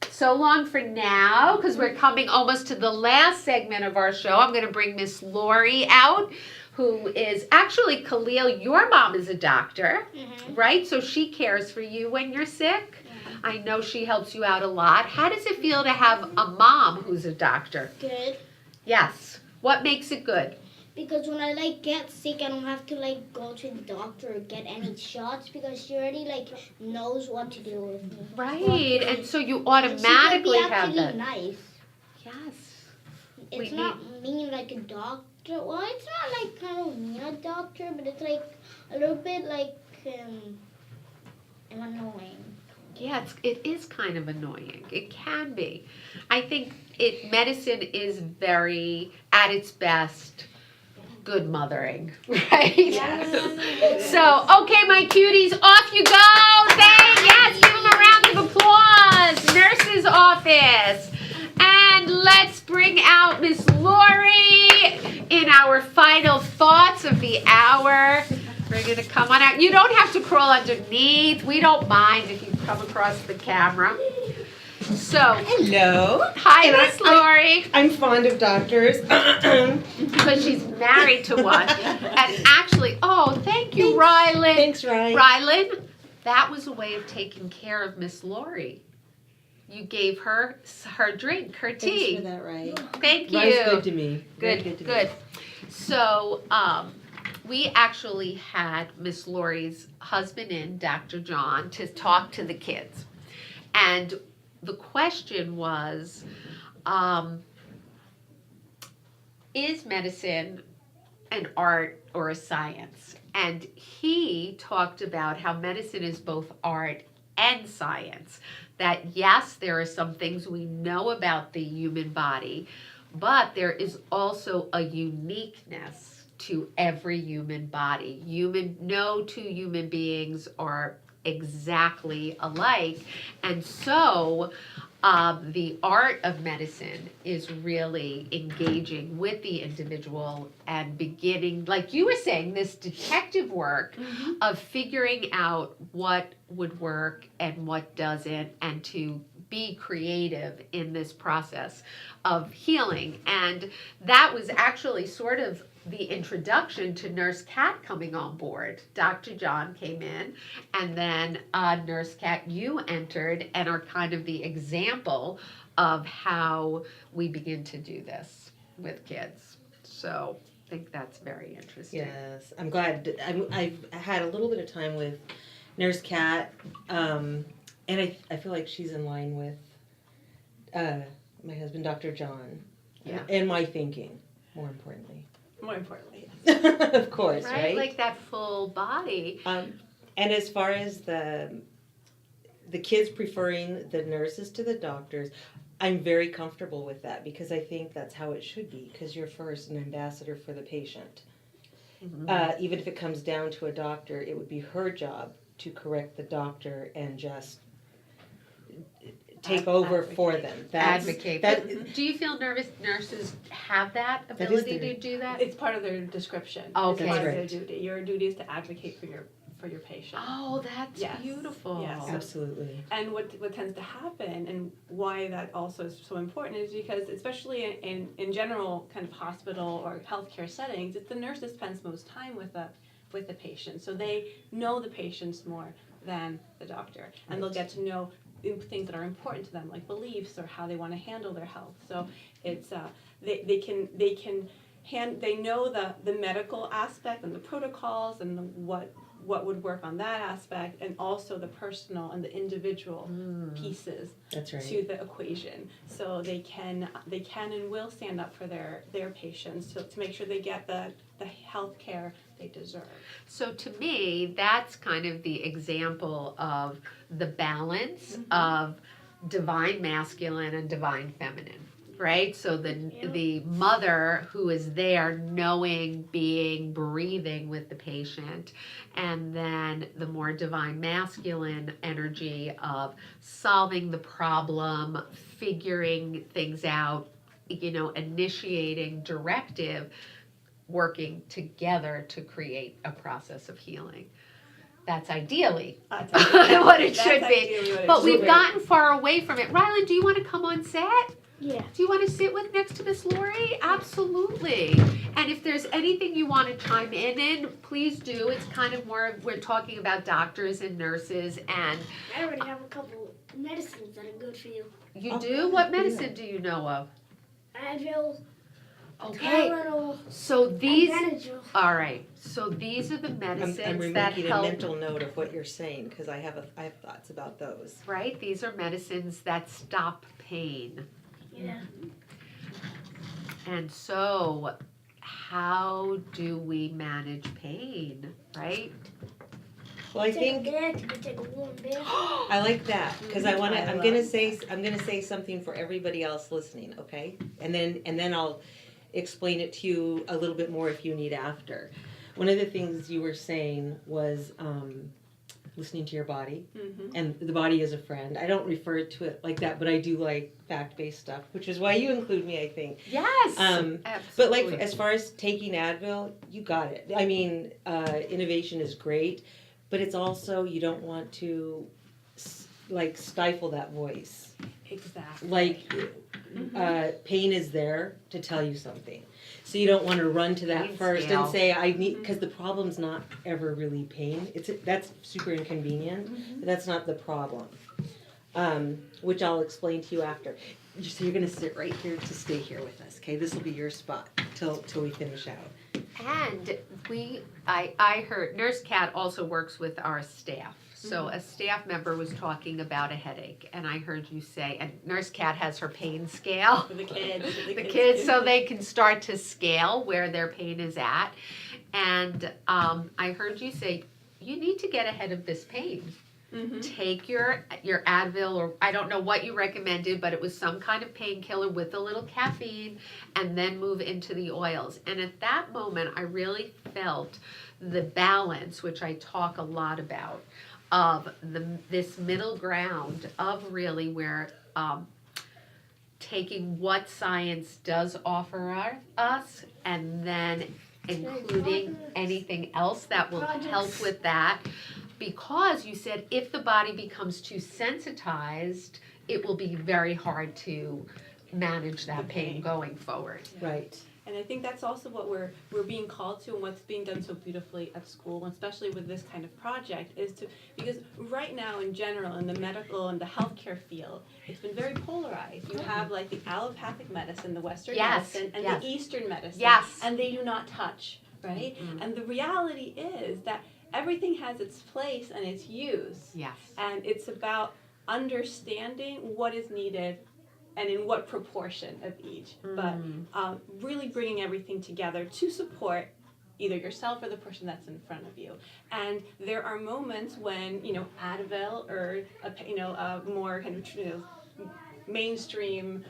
so long for now, because we're coming almost to the last segment of our show. I'm going to bring Miss Lori out, who is actually, Khalil, your mom is a doctor, right? So she cares for you when you're sick. I know she helps you out a lot. How does it feel to have a mom who's a doctor? Good. Yes. What makes it good? Because when I get sick, I don't have to go to the doctor or get any shots because she already knows what to do with me. Right, and so you And automatically she can be have actually that. nice. Yes. It's We not mean like a doctor. Well, it's not kind of mean a doctor, but it's a little bit annoying. Yeah, it is kind of annoying. It can be. I think medicine is very, at its best, good mothering, right? So, okay, my cuties, off you go. Yes, give them a round of applause. Nurse's office. And let's bring out Miss Lori in our final thoughts of the hour. We're going to come on out. You don't have to crawl underneath. We don't mind if you come across the camera. So, Hello. hi, And Miss Lori. I'm fond of doctors. Because she's married to one. And actually, oh, thank you, Rylan. Thanks, Ryan. Rylan, that was a way of taking care of Miss Lori. You gave her drink, her Thanks tea. for that, Ryan. Thank you. Ryan's good to me. Very Good, to good. me. So, we actually had Miss Lori's husband in, Dr. John, to talk to the kids. And the question was, is medicine an art or a science? And he talked about how medicine is both art and science. That yes, there are some things we know about the human body, but there is also a uniqueness to every human body. No two human beings are exactly alike. And so the art of medicine is really engaging with the individual and beginning, like you were saying, this detective work of figuring out what would work and what doesn't, and to be creative in this process of healing. And that was actually sort of the introduction to Nurse Kat coming on board. Dr. John came in, and then Nurse Kat, you entered and are kind of the example of how we begin to do this with kids. So I think that's very interesting. Yes, I'm glad. I've had a little bit of time with Nurse Kat, and I feel like she's in line with my husband, Dr. John, Yeah. and my thinking, more importantly. More importantly, yes. Of course, right? Like that full body. And as far as the kids preferring the nurses to the doctors, I'm very comfortable with that because I think that's how it should be, because you're first an ambassador for the patient. Even if it comes down to a doctor, it would be her job to correct the doctor and just take over for them. Advocate. That, Do you feel nurses have that is ability their- to do that? It's part of their description. Okay. It's part That's of right. their duty. Your duty is to advocate for your patient. Oh, that's Yes. beautiful. Yes. absolutely. And what tends to happen, and why that also is so important, is because especially in general kind of hospital or healthcare settings, it's the nurse that spends most time with the patient. So they know the patients more than the doctor, and they'll get to know things that are important to them, like beliefs or how they want to handle their health. So it's they know the medical aspect and the protocols and what would work on that aspect, and also the personal and the individual pieces That's right. to the equation. So they can and will stand up for their patients to make sure they get the health care they deserve. So to me, that's kind of the example of the balance of divine masculine and divine feminine, right? So the mother who is there knowing, being, breathing with the patient, and then the more divine masculine energy of solving the problem, figuring things out, initiating directive, working together to create a process of healing. That's ideally what it should be. But we've gotten far away from it. Rylan, do you want to come on set? Yeah. Do you want to sit with next to Miss Lori? Absolutely. And if there's anything you want to chime in, please do. It's kind of more of, we're talking about doctors and nurses, and I already have a couple medicines that are good for you. you do? What medicine do you know of? Advil, Okay. Tylenol, So these, and Benadryl. all right. So these are the medicines I'm that making a help. mental note of what you're saying because I have thoughts about those. Right? These are medicines that stop pain. Yeah. And so, how do we manage pain, right? Well, I Take think a bath, you can take a warm bath. I like that because I'm gonna love say something for everybody else listening, okay? And then I'll explain it to you a little bit more if you need after. One of the things you were saying was listening to your body, and the body is a friend. I don't refer to it like that, but I do like fact-based stuff, which is why you include me, I think. Yes. But like absolutely. as far as taking Advil, you got it. I mean, innovation is great, but it's also you don't want to like stifle that voice. Exactly. Like pain is there to tell you something. So you don't want to run to that Pain first scale. and say I need, because the problem's not ever really pain. That's super inconvenient. But that's not the problem, which I'll explain to you after. So you're gonna sit right here to stay here with us, okay? This will be your spot till we finish out. And I heard Nurse Cat also works with our staff. So a staff member was talking about a headache, and I heard you say, and Nurse Cat has her pain scale. For the kids. The kids, so they can start to scale where their pain is at. And I heard you say, you need to get ahead of this pain. Take your Advil, or I don't know what you recommended, but it was some kind of painkiller with a little caffeine, and then move into the oils. And at that moment, I really felt the balance, which I talk a lot about, of this middle ground of really where taking what science does offer us, and then including anything else that will help with that. Because you said if the body becomes too sensitized, it will be very hard to manage that pain going forward. Right. And I think that's also what we're being called to, and what's being done so beautifully at school, and especially with this kind of project, is to, because right now in general in the medical and the healthcare field, it's been very polarized. You have like the allopathic medicine, the Western Yes, medicine, and yes. the Eastern medicine, Yes. and they do not touch, right? And the reality is that everything has its place and its use, Yes. and it's about understanding what is needed and in what proportion of each, but really bringing everything together to support either yourself or the person that's in front of you. And there are moments when, Advil or a more kind of mainstream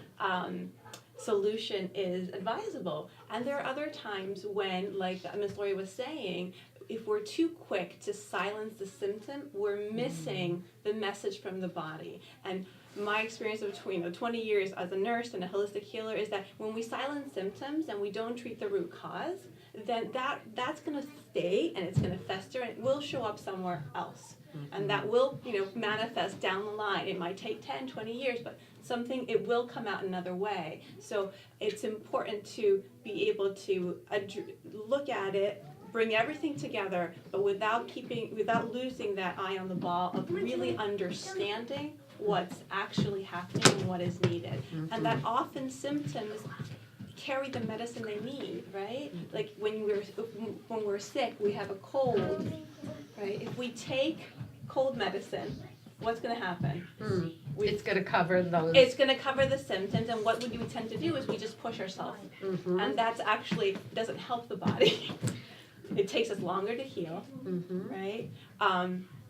solution is advisable. And there are other times when, like Ms. Lori was saying, if we're too quick to silence the symptom, we're missing the message from the body. And my experience of 20 years as a nurse and a holistic healer is that when we silence symptoms and we don't treat the root cause, then that's going to stay and it's going to fester and it will show up somewhere else. And that will, manifest down the line. It might take 10, 20 years, but it will come out another way. So it's important to be able to look at it, bring everything together, but without losing that eye on the ball of really understanding what's actually happening and what is needed. And that often symptoms carry the medicine they need, right? Like when we're sick, we have a cold, right? If we take cold medicine, what's going to happen? It's going to cover those. It's going to cover the symptoms, and what we tend to do is we just push ourselves, and that's actually doesn't help the body. It takes us longer to heal, right?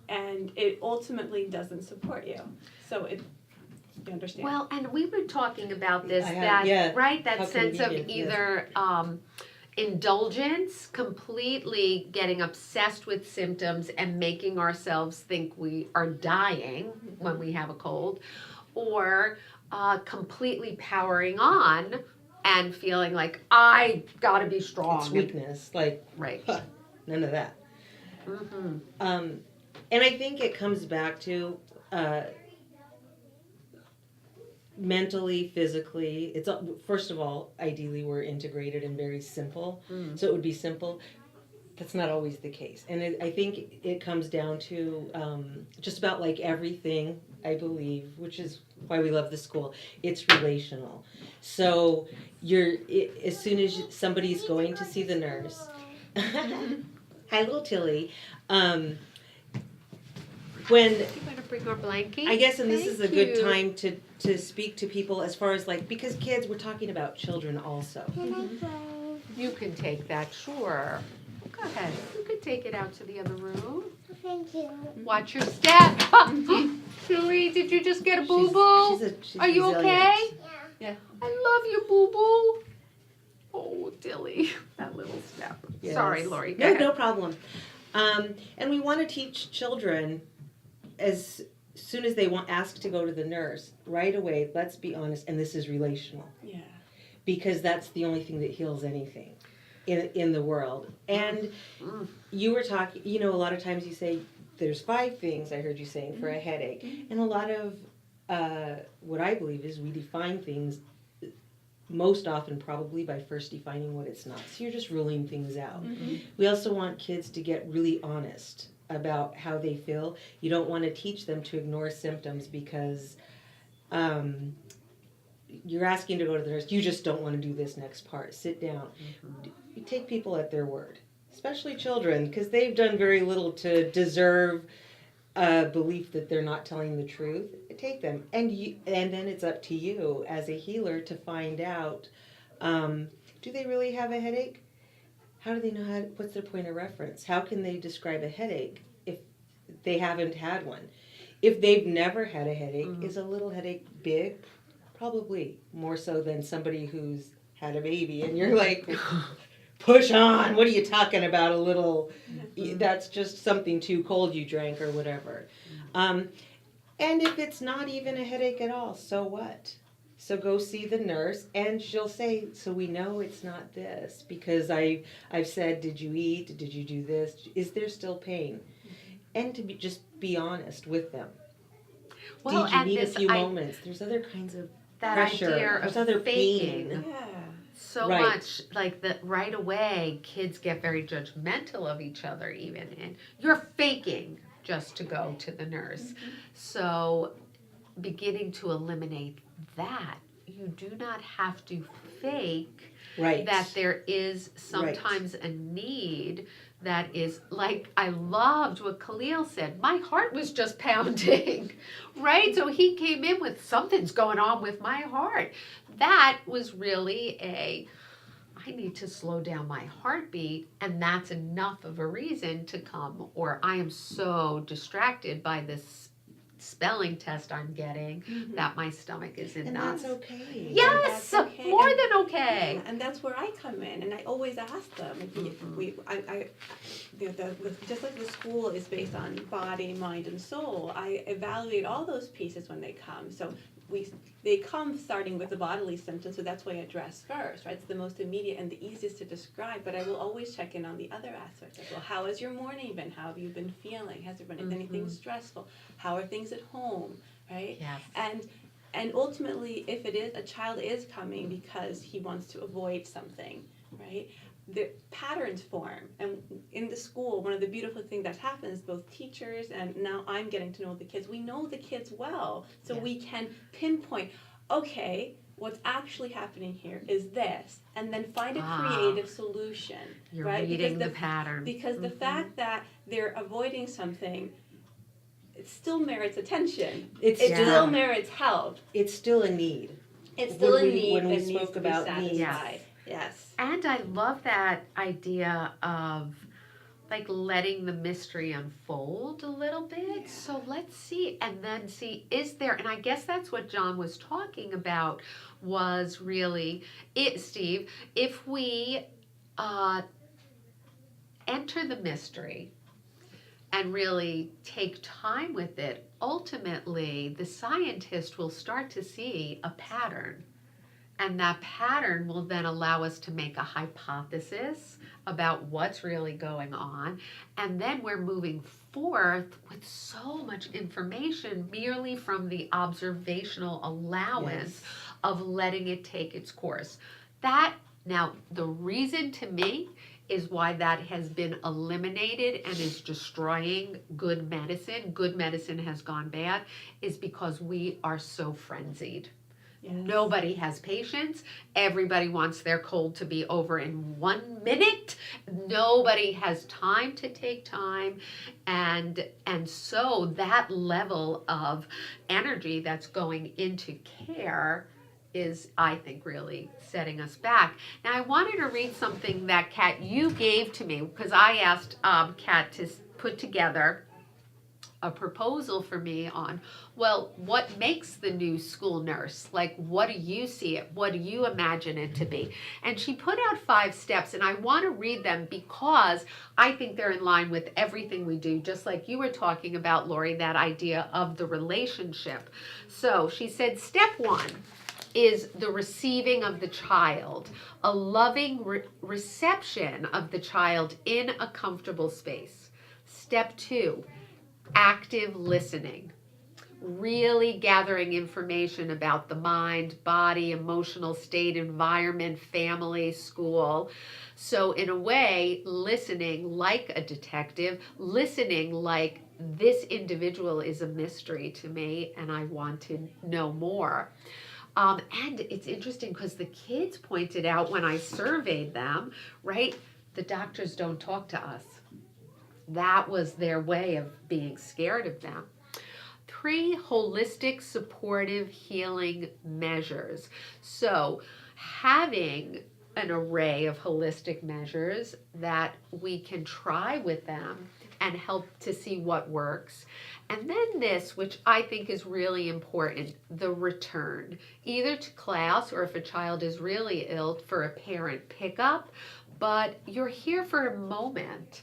And it ultimately doesn't support you. So you understand. Well, and we were talking about this, How that sense of convenient, yes. either indulgence, completely getting obsessed with symptoms and making ourselves think we are dying when we have a cold, or completely powering on and feeling like I gotta be strong. It's weakness, like Right. none of that. And I think it comes back to mentally, physically. It's first of all, ideally, we're integrated and very simple. So it would be simple. That's not always the case, and I think it comes down to just about like everything. I believe, which is why we love the school. It's relational. So as soon as somebody's going to see the nurse. Hi, little Tilly. When You better bring her blankie. I guess, and this is a Thank good you. time to speak to people as far as like, because kids, we're talking about children also. You can take that, sure. Go ahead. You can take it out to the other room. Thank you. Watch your step. Chewie, did you just get a boo-boo? She's Are you resilient. okay? Yeah. I love you, boo-boo. Oh. Dilly, that little step. Yes. Sorry, Lori. go No, ahead. no problem. And we want to teach children as soon as they want asked to go to the nurse, right away, let's be honest, and this is relational. Yeah. Because that's the only thing that heals anything in the world. And Mm. you were talking, you know, a lot of times you say, there's 5 things I heard you saying for a headache. And a lot of what I believe is we define things most often probably by first defining what it's not. So you're just ruling things out. We also want kids to get really honest about how they feel. You don't want to teach them to ignore symptoms because you're asking to go to the nurse. You just don't want to do this next part. Sit down. You take people at their word, especially children, because they've done very little to deserve a belief that they're not telling the truth. Take them, and then it's up to you as a healer to find out: do they really have a headache? How do they know what's their point of reference? How can they describe a headache if they haven't had one? If they've never had a headache, is a little headache big? Probably more so than somebody who's had a baby, and you're like, push on. What are you talking about? A little, that's just something too cold you drank or whatever. And if it's not even a headache at all, so what? So go see the nurse, and she'll say, so we know it's not this, because I've said, did you eat? Did you do this? Is there still pain? And to just be honest with them. Well, Did you and need a this few moments? There's other kinds of that pressure. idea There's of other faking. pain. Yeah. So Right. much like that right away kids get very judgmental of each other even, and you're faking just to go to the nurse. So beginning to eliminate that, you do not have to fake Right. that there is sometimes a need that is like, I loved what Khalil said. My heart was just pounding, right? So he came in with something's going on with my heart. That was really I need to slow down my heartbeat, and that's enough of a reason to come, or I am so distracted by this spelling test I'm getting that my stomach is in And knots. that's okay. Yes, That's okay. more And- than okay. Yeah, and that's where I come in, and I always ask them. Just like the school is based on body, mind, and soul, I evaluate all those pieces when they come. So they come starting with the bodily symptoms, so that's why I address first, right? It's the most immediate and the easiest to describe, but I will always check in on the other aspects as well. How has your morning been? How have you been feeling? Has there been anything stressful? How are things at home, right? Yes. And ultimately, if it is, a child is coming because he wants to avoid something, right? The patterns form. And in the school, one of the beautiful things that happens, both teachers and now I'm getting to know the kids, we know the kids well. So Yeah. we can pinpoint, okay, what's actually happening here is this. And then find a creative solution, You're right? reading the pattern. Because the fact that they're avoiding something, it still merits attention. It's It Yeah. still merits help. It's still a need. It's still a When we- need when we that needs spoke to be about needs. satisfied. Yes. And I love that idea of like letting the mystery unfold a little bit. So let's see, and then see, is there, and I guess that's what John was talking about, was really, Steve, if we enter the mystery and really take time with it, ultimately the scientist will start to see a pattern. And that pattern will then allow us to make a hypothesis about what's really going on. And then we're moving forth with so much information merely from the observational allowance of letting it take its course. Now, the reason to me is why that has been eliminated and is destroying good medicine. Good medicine has gone bad, is because we are so frenzied. Yes. Nobody has patience. Everybody wants their cold to be over in 1 minute. Nobody has time to take time. And so that level of energy that's going into care is, I think, really setting us back. Now, I wanted to read something that, Kat, you gave to me, because I asked Kat to put together a proposal for me on, well, what makes the new school nurse? Like, what do you see it? What do you imagine it to be? And she put out 5 steps, and I want to read them because I think they're in line with everything we do, just like you were talking about, Lori, that idea of the relationship. So she said, step 1 is the receiving of the child, a loving reception of the child in a comfortable space. Step 2, active listening, really gathering information about the mind, body, emotional state, environment, family, school. So in a way, listening like a detective, listening like this individual is a mystery to me and I want to know more. And it's interesting because the kids pointed out when I surveyed them, right, the doctors don't talk to us. That was their way of being scared of them. 3 holistic supportive healing measures. So having an array of holistic measures that we can try with them and help to see what works. And then this, which I think is really important, the return, either to class or if a child is really ill, for a parent pickup, but you're here for a moment.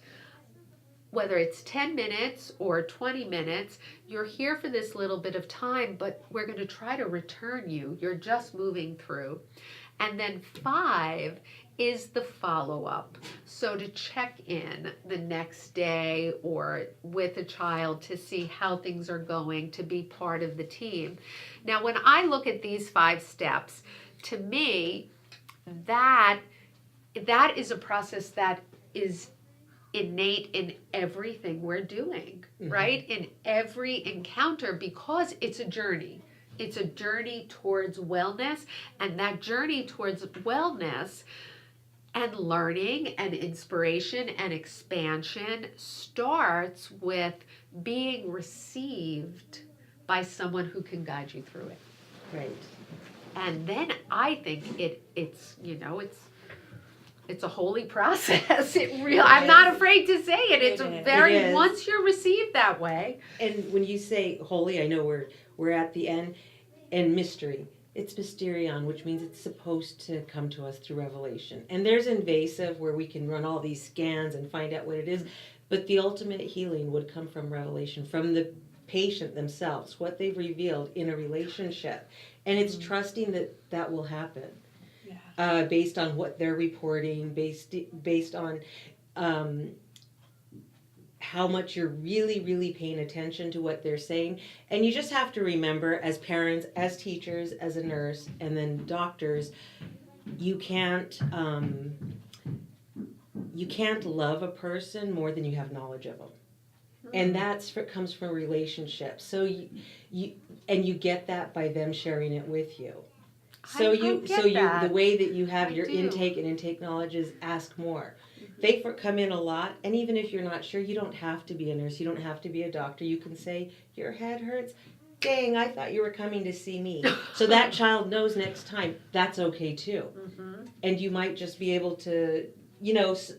Whether it's 10 minutes or 20 minutes, you're here for this little bit of time, but we're going to try to return you. You're just moving through. And then 5 is the follow-up. So to check in the next day or with a child to see how things are going, to be part of the team. Now, when I look at these 5 steps, to me, that is a process that is innate in everything we're doing, right? In every encounter, because it's a journey. It's a journey towards wellness, and that journey towards wellness and learning and inspiration and expansion starts with being received by someone who can guide you through it. Right. And then I think it's a holy process. I'm not afraid to say it. It's It is. once you're received that way. And when you say holy, I know we're at the end, and mystery. It's mysterion, which means it's supposed to come to us through revelation. And there's invasive, where we can run all these scans and find out what it is, but the ultimate healing would come from revelation, from the patient themselves, what they've revealed in a relationship. And it's trusting that will happen. Based on what they're reporting, based on how much you're really, really paying attention to what they're saying. And you just have to remember, as parents, as teachers, as a nurse, and then doctors, you can't love a person more than you have knowledge of them. And comes from relationships. So you get that by them sharing it with you. So the way that you have your intake and intake knowledge is ask more. They come in a lot, and even if you're not sure, you don't have to be a nurse, you don't have to be a doctor. You can say, your head hurts. Dang, I thought you were coming to see me. So that child knows next time that's okay too. Mm-hmm. And you might just be able to,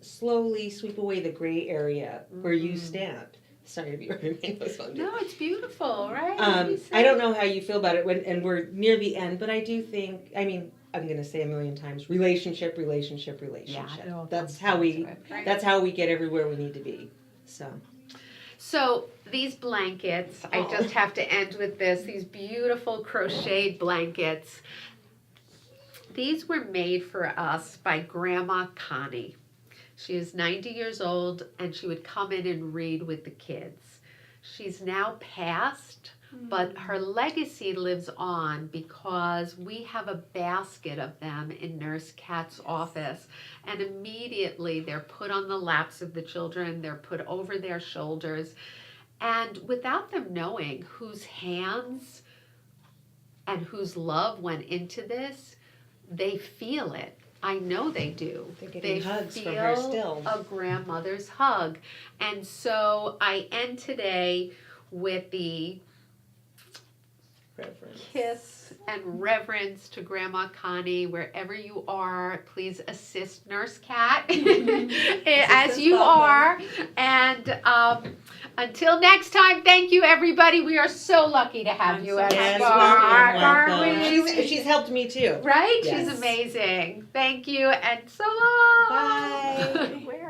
slowly sweep away the gray area where you stand. Sorry to be running those on. No, it's beautiful, right? I don't know how you feel about it and we're near the end, but I do think, I'm going to say a million times, relationship. Yeah, that's how we get everywhere we need to be. So these blankets, I just have to end with this, these beautiful crocheted blankets. These were made for us by Grandma Connie. She is 90 years old, and she would come in and read with the kids. She's now passed, but her legacy lives on because we have a basket of them in Nurse Kat's office, and immediately they're put on the laps of the children, they're put over their shoulders, and without them knowing whose hands and whose love went into this, they feel it. I know they do. They're getting hugs feel from her still. A grandmother's hug. And so I end today with the Reverence. kiss and reverence to Grandma Connie. Wherever you are, please assist Nurse Cat as Assist you us, are. And until next time, thank you, everybody. We are so lucky to have I'm you so at Yes, happy. Spark, welcome, aren't welcome. we? She's helped me too. Right? Yes. She's amazing. Thank you, and so long. Bye. Where